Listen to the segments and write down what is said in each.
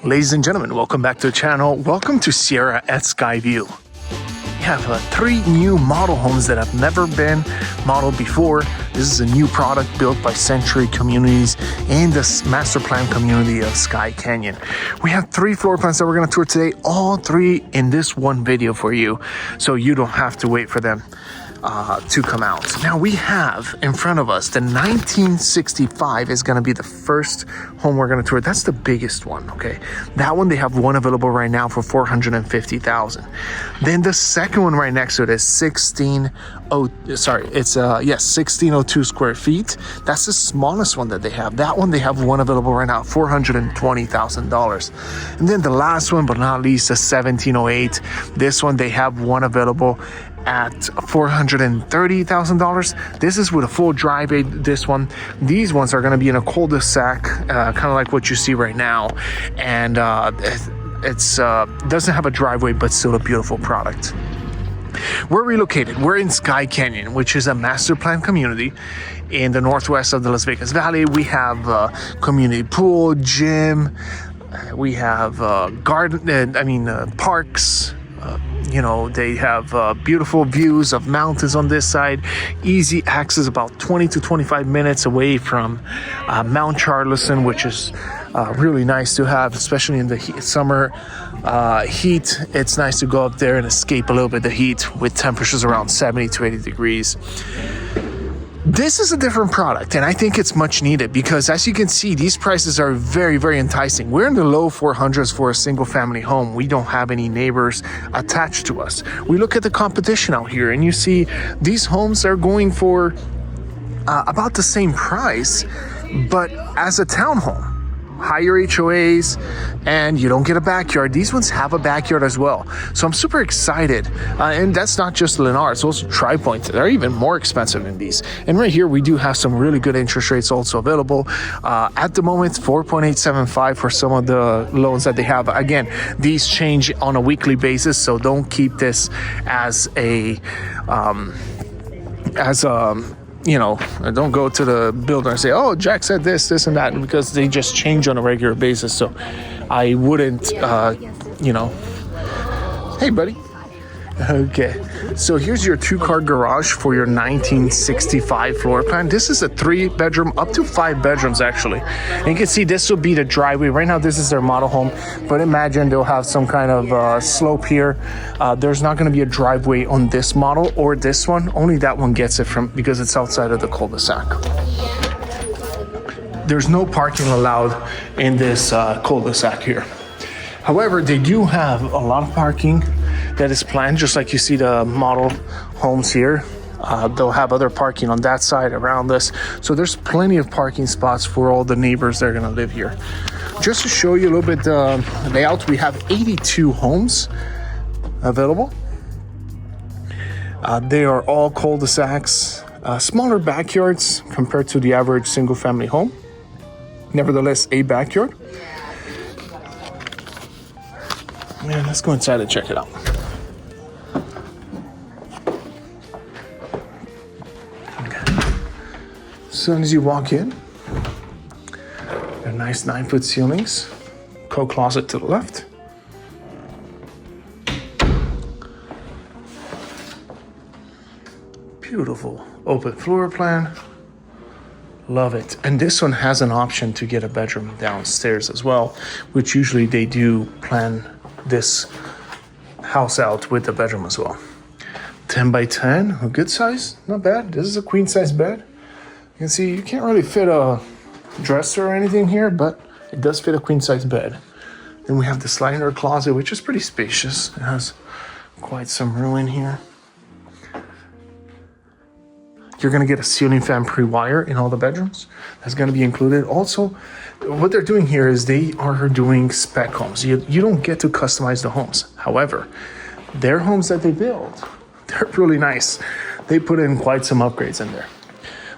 Ladies and gentlemen, welcome back to the channel. Welcome to Sierra at Skyeview. We have 3 new model homes that have never been modeled before. This is a new product built by Century Communities in the master plan community of Skye Canyon. We have 3 floor plans that we're going to tour today, all 3 in this one video for you, so you don't have to wait for them to come out. Now we have in front of us the 1965 is going to be the first home we're going to tour. That's the biggest one. Okay, that one, they have one available right now for $450,000. Then the second one right next to it is 1602 square feet. That's the smallest one that they have. That one, they have one available right now, $420,000. And then the last one but not least, the 1708. This one, they have one available at $430,000. This is with a full driveway. These ones are going to be in a cul-de-sac, kind of like what you see right now, and it's doesn't have a driveway, but still a beautiful product. We're relocated. We're in Skye Canyon, which is a master plan community in the northwest of the Las Vegas Valley. We have a community pool, gym. We have parks. They have beautiful views of mountains on this side. Easy access, about 20 to 25 minutes away from Mount Charleston, which is really nice to have, especially in the summer heat. It's nice to go up there and escape a little bit the heat with temperatures around 70 to 80 degrees. This is a different product, and I think it's much needed because, as you can see, these prices are very, very enticing. We're in the low 400s for a single family home. We don't have any neighbors attached to us. We look at the competition out here, and you see these homes are going for about the same price, but as a townhome. Higher HOAs, and you don't get a backyard. These ones have a backyard as well. So I'm super excited. And that's not just Lennar, it's also Tri-Point. They're even more expensive than these. And right here, we do have some really good interest rates also available. At the moment, 4.875 for some of the loans that they have. Again, these change on a weekly basis, so don't keep this as don't go to the builder and say, oh, Jack said this and that, because they just change on a regular basis. So I wouldn't, hey, buddy. Okay, so here's your 2-car garage for your 1965 floor plan. This is a 3-bedroom, up to 5 bedrooms actually. And you can see this will be the driveway. Right now, this is their model home, but imagine they'll have some kind of slope here. There's not going to be a driveway on this model or this one. Only that one gets it because it's outside of the cul-de-sac. There's no parking allowed in this cul-de-sac here. However, they do have a lot of parking that is planned, just like you see the model homes here. They'll have other parking on that side around this. So there's plenty of parking spots for all the neighbors that are going to live here. Just to show you a little bit the layout, we have 82 homes available. They are all cul-de-sacs, smaller backyards compared to the average single family home. Nevertheless, a backyard. Man, let's go inside and check it out. As soon as you walk in, a nice 9-foot ceilings, coat closet to the left. Beautiful open floor plan. Love it. And this one has an option to get a bedroom downstairs as well, which usually they do plan this house out with the bedroom as well. 10 by 10, a good size, not bad. This is a queen size bed. You can see you can't really fit a dresser or anything here, but it does fit a queen size bed. Then we have the sliding door closet, which is pretty spacious. It has quite some room in here. You're going to get a ceiling fan pre-wire in all the bedrooms. That's going to be included. Also, what they're doing here is they are doing spec homes. You don't get to customize the homes. However, their homes that they build, they're really nice. They put in quite some upgrades in there.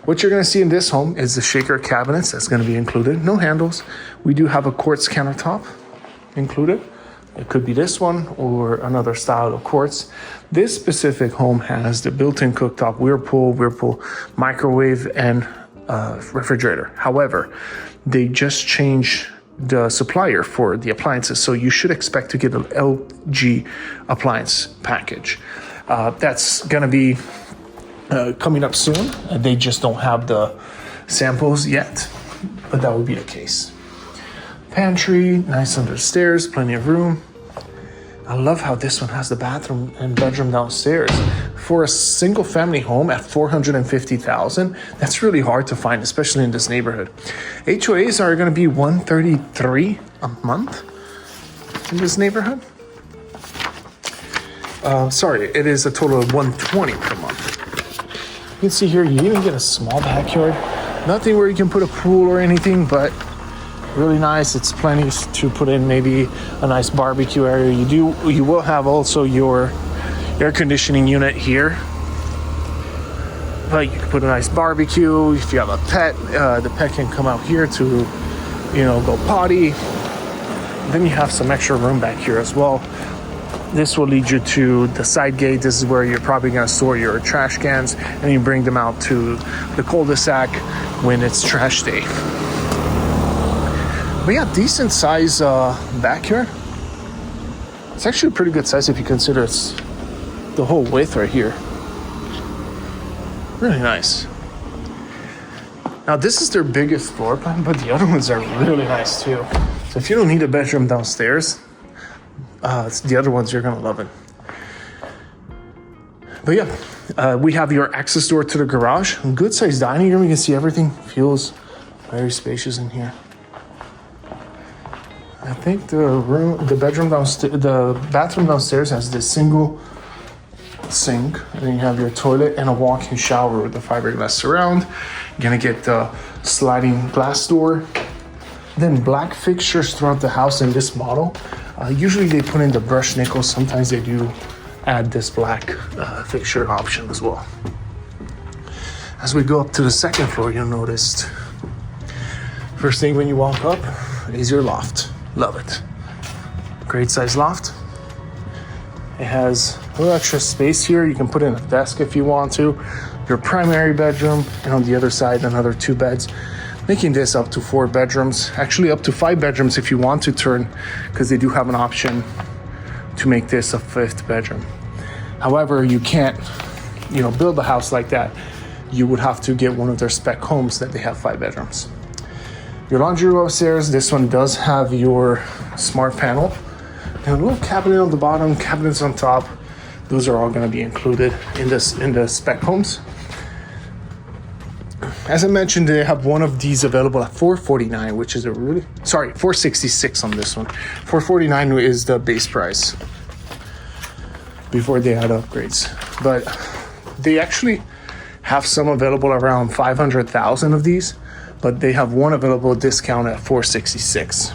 What you're going to see in this home is the shaker cabinets. That's going to be included. No handles. We do have a quartz countertop included. It could be this one or another style of quartz. This specific home has the built-in cooktop, Whirlpool microwave, and refrigerator. However, they just changed the supplier for the appliances, so you should expect to get an LG appliance package. That's gonna be coming up soon. They just don't have the samples yet, but that would be the case. Pantry, nice under stairs, plenty of room. I love how this one has the bathroom and bedroom downstairs. For a single family home at $450,000, that's really hard to find, especially in this neighborhood. HOAs are going to be $133 a month in this neighborhood. Sorry, it is a total of $120 per month. You can see here, you even get a small backyard. Nothing where you can put a pool or anything, but really nice. It's plenty to put in maybe a nice barbecue area. You will have also your air conditioning unit here, but you can put a nice barbecue. If you have a pet, the pet can come out here to, go potty. Then you have some extra room back here as well. This will lead you to the side gate. This is where you're probably going to store your trash cans, and you bring them out to the cul-de-sac when it's trash day. But yeah, decent size backyard. It's actually a pretty good size if you consider it's the whole width right here. Really nice. Now this is their biggest floor plan, but the other ones are really nice too. So if you don't need a bedroom downstairs, it's the other ones, you're gonna love it. But yeah, we have your access door to the garage. Good sized dining room. You can see everything. Feels very spacious in here. I think the bathroom downstairs has this single sink, and then you have your toilet and a walk-in shower with the fiberglass surround. You're gonna get the sliding glass door. Then black fixtures throughout the house in this model. Usually they put in the brushed nickel. Sometimes they do add this black fixture option as well. As we go up to the second floor, you'll notice first thing when you walk up is your loft. Love it. Great size loft. It has a little extra space here. You can put in a desk if you want to. Your primary bedroom, and on the other side, another 2 beds, making this up to 4 bedrooms. Actually, up to 5 bedrooms if you want to turn, because they do have an option to make this a 5th bedroom. However, you can't, build a house like that. You would have to get one of their spec homes that they have 5 bedrooms. Your laundry room upstairs, this one does have your smart panel. And a little cabinet on the bottom, cabinets on top. Those are all going to be included in the spec homes. As I mentioned, they have one of these available at $449, which is $466 on this one. $449 is the base price before they add upgrades. But they actually have some available around 500,000 of these. But they have one available discount at $466.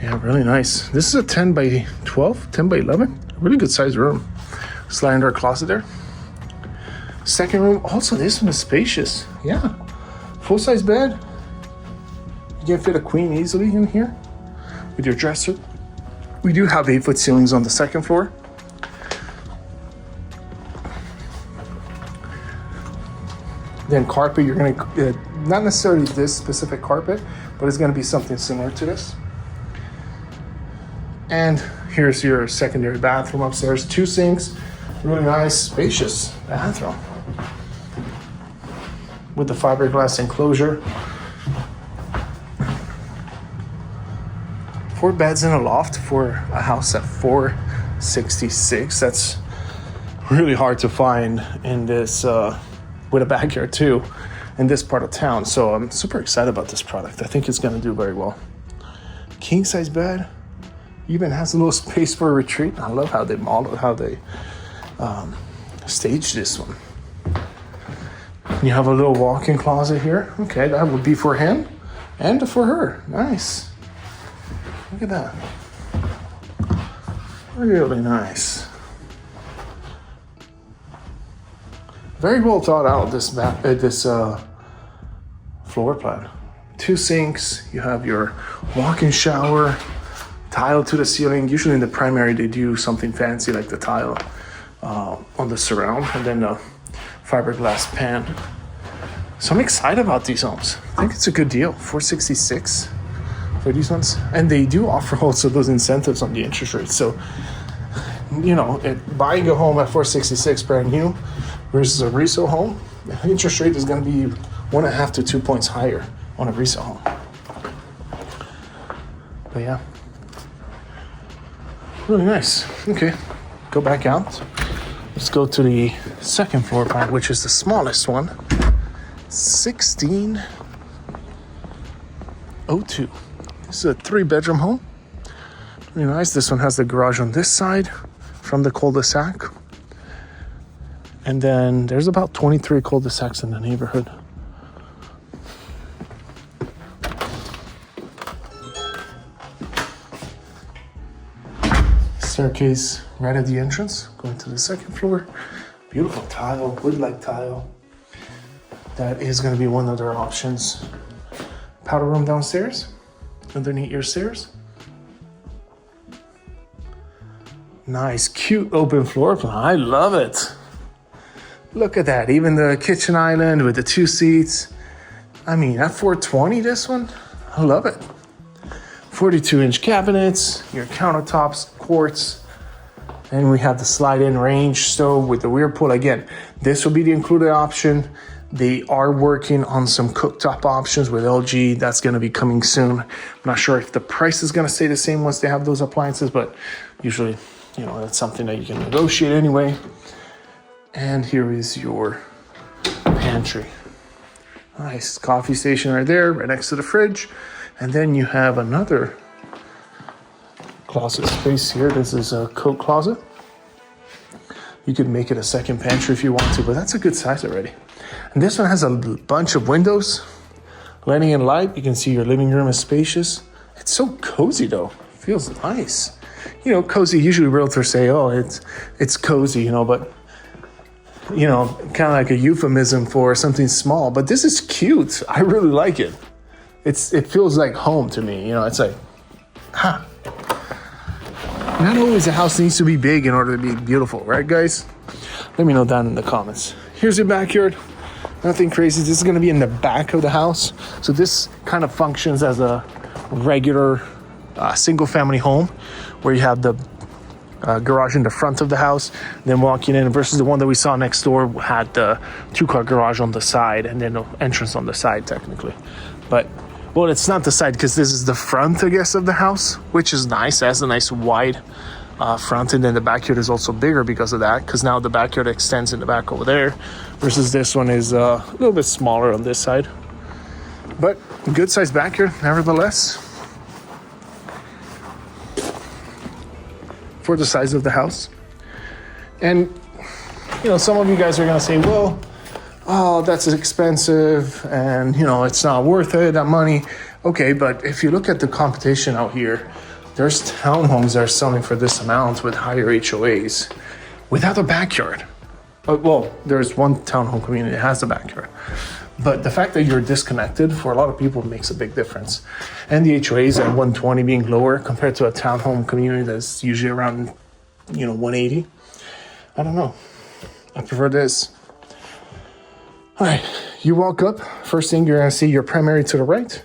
Yeah, really nice. This is a 10 by 12, 10 by 11. Really good size room. Sliding door closet there. Second room, also this one is spacious. Yeah, full size bed. You can fit a queen easily in here with your dresser. We do have 8-foot ceilings on the second floor. Then carpet, you're gonna, not necessarily this specific carpet, but it's gonna be something similar to this. And here's your secondary bathroom upstairs. 2 sinks, really nice, spacious bathroom. With the fiberglass enclosure. 4 beds in a loft for a house at $466. That's really hard to find in this, with a backyard too, in this part of town. So I'm super excited about this product. I think it's gonna do very well. King size bed, even has a little space for a retreat. I love how they staged this one. You have a little walk-in closet here. Okay, that would be for him and for her. Nice. Look at that. Really nice. Very well thought out, this floor plan. 2 sinks, you have your walk-in shower, tile to the ceiling. Usually in the primary, they do something fancy like the tile on the surround, and then a fiberglass pan. So I'm excited about these homes. I think it's a good deal. $466. for these ones. And they do offer also those incentives on the interest rate. So, you know, buying a home at 466 brand new versus a resale home, the interest rate is going to be 1.5 to 2 points higher on a resale home. But yeah, really nice. Okay, go back out. Let's go to the second floor plan, which is the smallest one. 1602. This is a 3-bedroom home. Really nice. This one has the garage on this side from the cul-de-sac. And then there's about 23 cul-de-sacs in the neighborhood. Staircase right at the entrance, going to the second floor. Beautiful tile, wood-like tile. That is going to be one of their options. Powder room downstairs, underneath your stairs. Nice, cute open floor plan. I love it. Look at that. Even the kitchen island with the 2 seats. I mean, at $420, this one, I love it. 42-inch cabinets, your countertops, quartz. And we have the slide-in range stove with the Whirlpool. Again, this will be the included option. They are working on some cooktop options with LG. That's going to be coming soon. I'm not sure if the price is going to stay the same once they have those appliances, but usually, you know, that's something that you can negotiate anyway. And here is your pantry. Nice coffee station right there, right next to the fridge. And then you have another closet space here. This is a coat closet. You could make it a second pantry if you want to, but that's a good size already. And this one has a bunch of windows, letting in light. You can see your living room is spacious. It's so cozy though. Feels nice. You know, cozy, usually realtors say, oh, it's cozy, you know, but you know, kind of like a euphemism for something small. But this is cute. I really like it. It feels like home to me. You know, it's like, huh. Not always a house needs to be big in order to be beautiful, right, guys? Let me know down in the comments. Here's your backyard. Nothing crazy. This is going to be in the back of the house. So this kind of functions as a regular single-family home where you have the garage in the front of the house, then walking in, versus the one that we saw next door had the 2-car garage on the side and then the entrance on the side, technically. But well, it's not the side because this is the front, I guess, of the house, which is nice. It has a nice wide front, and then the backyard is also bigger because of that, because now the backyard extends in the back over there, versus this one is a little bit smaller on this side. But good sized backyard, nevertheless, for the size of the house. And you know, some of you guys are gonna say, well, oh, that's expensive and, you know, it's not worth it, that money. Okay, but if you look at the competition out here, there's townhomes that are selling for this amount with higher HOAs without a backyard. Well, there's one townhome community that has a backyard. But the fact that you're disconnected for a lot of people makes a big difference. And the HOAs at 120 being lower compared to a townhome community that's usually around, you know, 180. I don't know. I prefer this. All right, you walk up. First thing, you're going to see your primary to the right,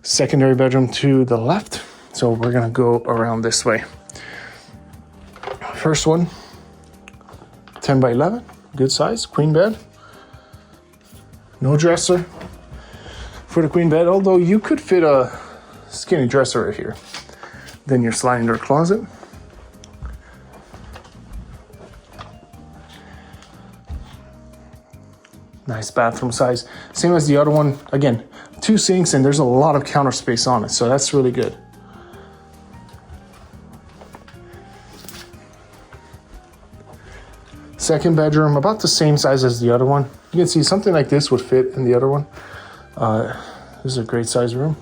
secondary bedroom to the left. So we're going to go around this way. First one, 10 by 11, good size, queen bed. No dresser for the queen bed, although you could fit a skinny dresser right here. Then your sliding door closet. Nice bathroom size. Same as the other one. Again, 2 sinks, and there's a lot of counter space on it, so that's really good. Second bedroom, about the same size as the other one. You can see something like this would fit in the other one. This is a great size room.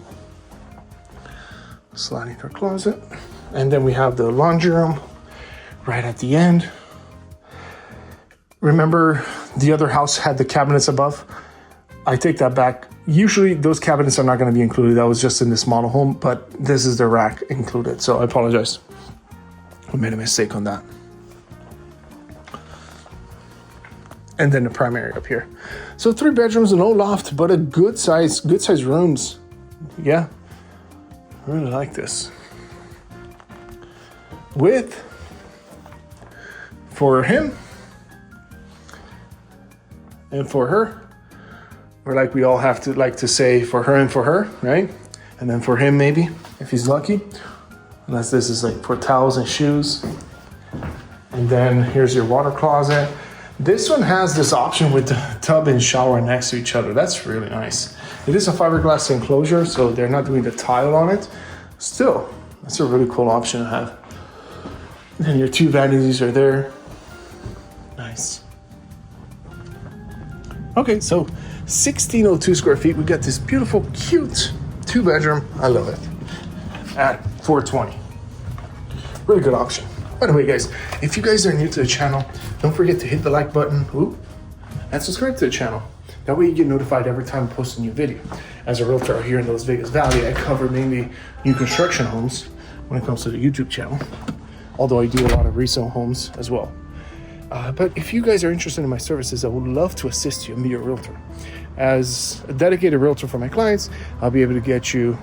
Sliding door closet. And then we have the laundry room right at the end. Remember, the other house had the cabinets above. I take that back. Usually those cabinets are not going to be included. That was just in this model home, but this is the rack included. So I apologize. I made a mistake on that. And then the primary up here. So 3 bedrooms, no loft, but a good size rooms. Yeah. I really like this. Width for him and for her, or like we all have to like to say for her and for her, right? And then for him maybe, if he's lucky, unless this is like for towels and shoes. And then here's your water closet. This one has this option with the tub and shower next to each other. That's really nice. It is a fiberglass enclosure, so they're not doing the tile on it. Still, that's a really cool option to have. And then your two vanities are there. Nice. Okay, so 1602 square feet. We got this beautiful, cute 2-bedroom. I love it. At $420. Really good option. By the way, guys, if you guys are new to the channel, don't forget to hit the like button and subscribe to the channel. That way you get notified every time I post a new video. As a realtor here in Las Vegas Valley, I cover mainly new construction homes when it comes to the YouTube channel, although I do a lot of resale homes as well. But if you guys are interested in my services, I would love to assist you and be your realtor. As a dedicated realtor for my clients, I'll be able to get you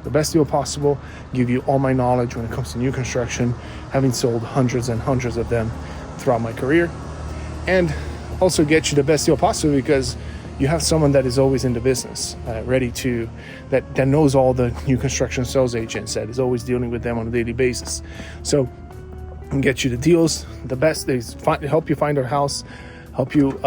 the best deal possible, give you all my knowledge when it comes to new construction, having sold hundreds and hundreds of them throughout my career, and also get you the best deal possible because you have someone that is always in the business, ready to, that knows all the new construction sales agents, that is always dealing with them on a daily basis. So and get you the deals, the best. They help you find our house, help you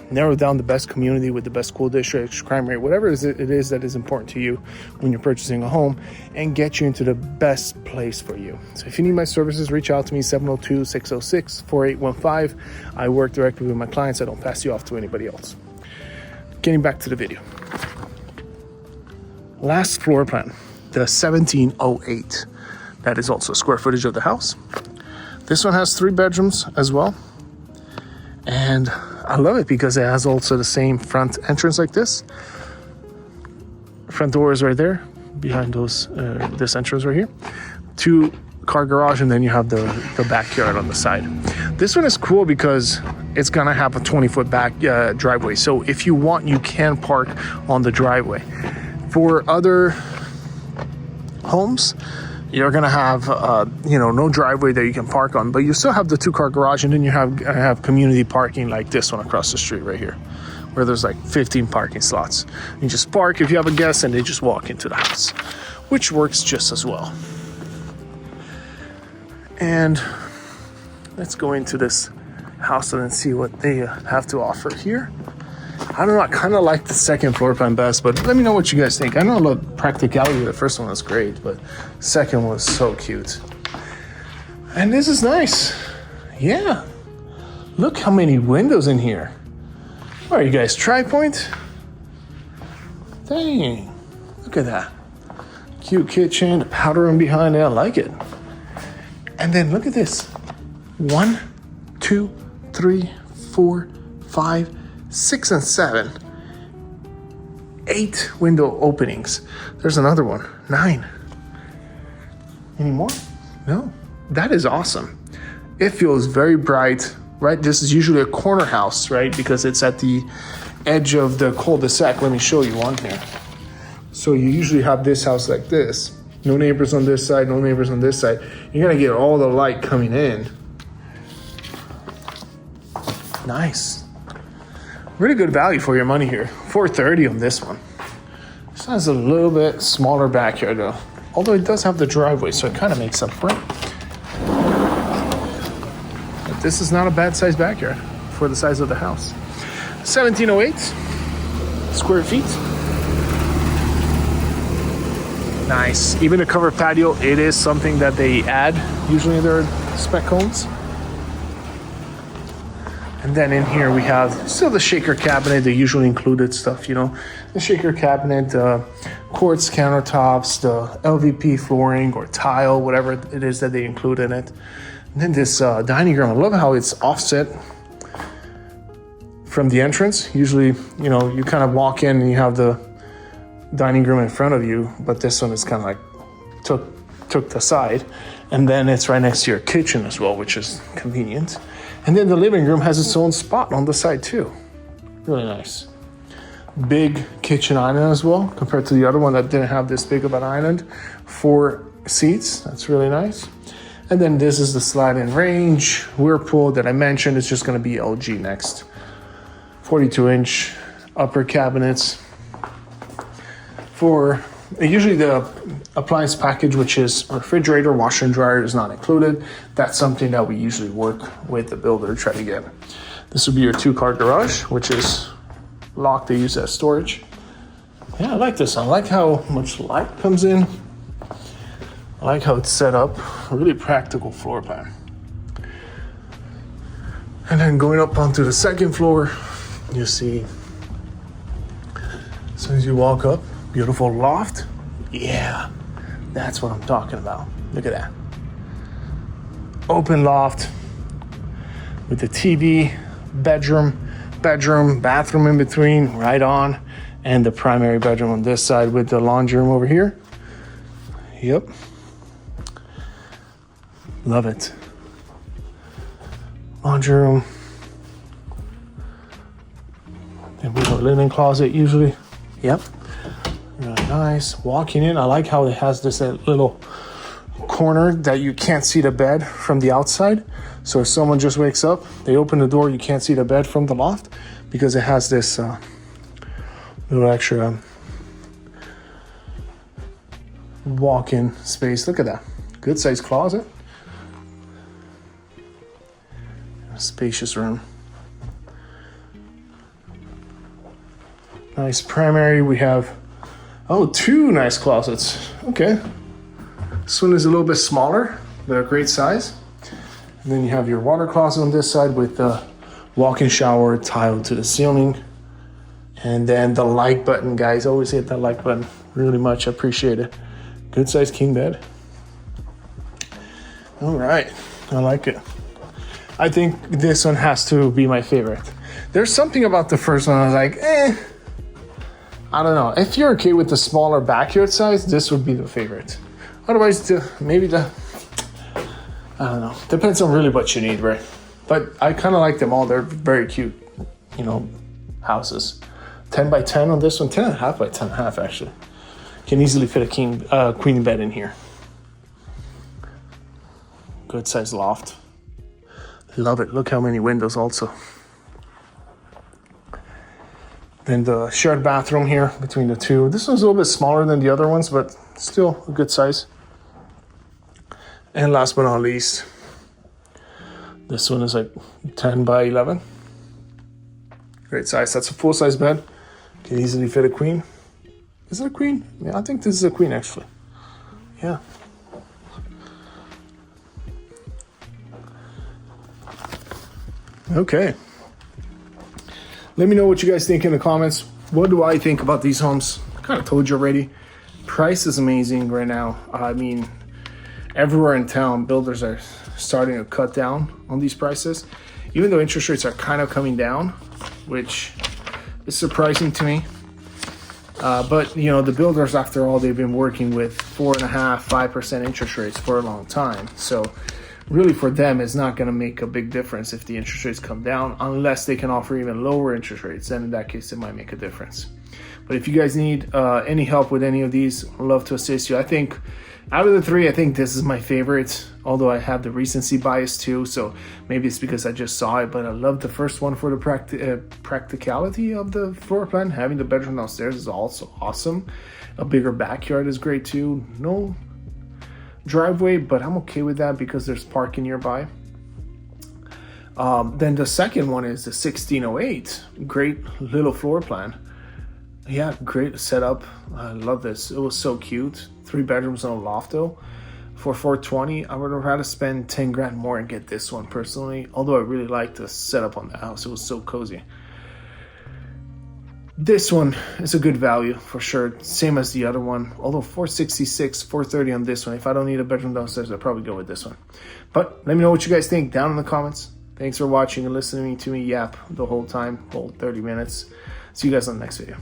narrow down the best community with the best school districts, crime rate, whatever it is that is important to you when you're purchasing a home, and get you into the best place for you. So if you need my services, reach out to me, 702-606-4815. I work directly with my clients. I don't pass you off to anybody else. Getting back to the video. Last floor plan, the 1708. That is also square footage of the house. This one has 3 bedrooms as well. And I love it because it has also the same front entrance like this. Front door is right there behind those this entrance right here. 2-car garage, and then you have the backyard on the side. This one is cool because it's gonna have a 20-foot back driveway. So if you want, you can park on the driveway. For other homes, you're gonna have no driveway that you can park on, but you still have the 2-car garage, and then you have community parking like this one across the street right here, where there's like 15 parking slots. You just park if you have a guest, and they just walk into the house, which works just as well. And let's go into this house and see what they have to offer here. I don't know, I kind of like the second floor plan best, but let me know what you guys think. I know the practicality of the first one was great, but second one was so cute. And this is nice. Yeah. Look how many windows in here. What are you guys, Tri-Point? Dang. Look at that. Cute kitchen, powder room behind it. I like it. And then look at this. 1, 2, 3, 4, 5, 6, and 7. 8 window openings. There's another one. 9. Any more? No. That is awesome. It feels very bright, right? This is usually a corner house, right? Because it's at the edge of the cul-de-sac. Let me show you one here. So you usually have this house like this. No neighbors on this side, no neighbors on this side. You're gonna get all the light coming in. Nice. Really good value for your money here. $430 on this one. This has a little bit smaller backyard though. Although it does have the driveway, so it kind of makes up for it. But this is not a bad sized backyard for the size of the house. 1708 square feet. Nice. Even a covered patio, it is something that they add usually in their spec homes. And then in here we have still the shaker cabinet, the usually included stuff, the shaker cabinet, quartz countertops, the LVP flooring or tile, whatever it is that they include in it. And then this dining room, I love how it's offset from the entrance. Usually, you kind of walk in and you have the dining room in front of you, but this one is kind of like took the side. And then it's right next to your kitchen as well, which is convenient. And then the living room has its own spot on the side too. Really nice. big kitchen island as well, compared to the other one that didn't have this big of an island. 4 seats, that's really nice. And then this is the slide-in range. Whirlpool that I mentioned is just gonna be LG next. 42-inch upper cabinets. For usually the appliance package, which is refrigerator, washer and dryer, is not included. That's something that we usually work with the builder to try to get. This would be your 2-car garage, which is locked. They use as storage. Yeah, I like this. I like how much light comes in. I like how it's set up. A really practical floor plan. And then going up onto the second floor, you see, as soon as you walk up, beautiful loft. Yeah, that's what I'm talking about. Look at that. Open loft with the TV, bedroom, bathroom in between, right on, and the primary bedroom on this side with the laundry room over here. Yep. Love it. Laundry room. And we have a linen closet usually. Yep. Really nice. Walking in, I like how it has this little corner that you can't see the bed from the outside. So if someone just wakes up, they open the door, you can't see the bed from the loft because it has this little extra walk-in space. Look at that. Good size closet. A spacious room. Nice primary. We have, 2 nice closets. Okay. This one is a little bit smaller, but a great size. And then you have your water closet on this side with the walk-in shower tiled to the ceiling. And then the like button, guys. Always hit that like button. Really much appreciated. Good size king bed. All right. I like it. I think this one has to be my favorite. There's something about the first one I was like, I don't know. If you're okay with the smaller backyard size, this would be the favorite. Otherwise, maybe I don't know. Depends on really what you need, right? But I kind of like them all. They're very cute, houses. 10 by 10 on this one. 10.5 by 10.5, actually. Can easily fit a queen bed in here. Good size loft. Love it. Look how many windows also. Then the shared bathroom here between the two. This one's a little bit smaller than the other ones, but still a good size. And last but not least, this one is like 10 by 11. Great size. That's a full-size bed. Can easily fit a queen. Is it a queen? Yeah, I think this is a queen, actually. Yeah. Okay. Let me know what you guys think in the comments. What do I think about these homes? I kind of told you already. Price is amazing right now. I mean, everywhere in town, builders are starting to cut down on these prices. Even though interest rates are kind of coming down, which is surprising to me. But, the builders, after all, they've been working with 4.5%, 5% interest rates for a long time. So really for them, it's not going to make a big difference if the interest rates come down, unless they can offer even lower interest rates. Then in that case, it might make a difference. But if you guys need any help with any of these, I'd love to assist you. I think out of the 3, I think this is my favorite, although I have the recency bias too. So maybe it's because I just saw it, but I love the first one for the practicality of the floor plan. Having the bedroom downstairs is also awesome. A bigger backyard is great too. No driveway, but I'm okay with that because there's parking nearby. Then the second one is the 1608. Great little floor plan. Yeah, great setup. I love this. It was so cute. 3 bedrooms and a loft though. For $420, I would have rather spend 10 grand more and get this one personally. Although I really liked the setup on the house. It was so cozy. This one is a good value for sure. Same as the other one. Although $466, $430 on this one. If I don't need a bedroom downstairs, I'll probably go with this one. But let me know what you guys think down in the comments. Thanks for watching and listening to me yap the whole time, whole 30 minutes. See you guys on the next video.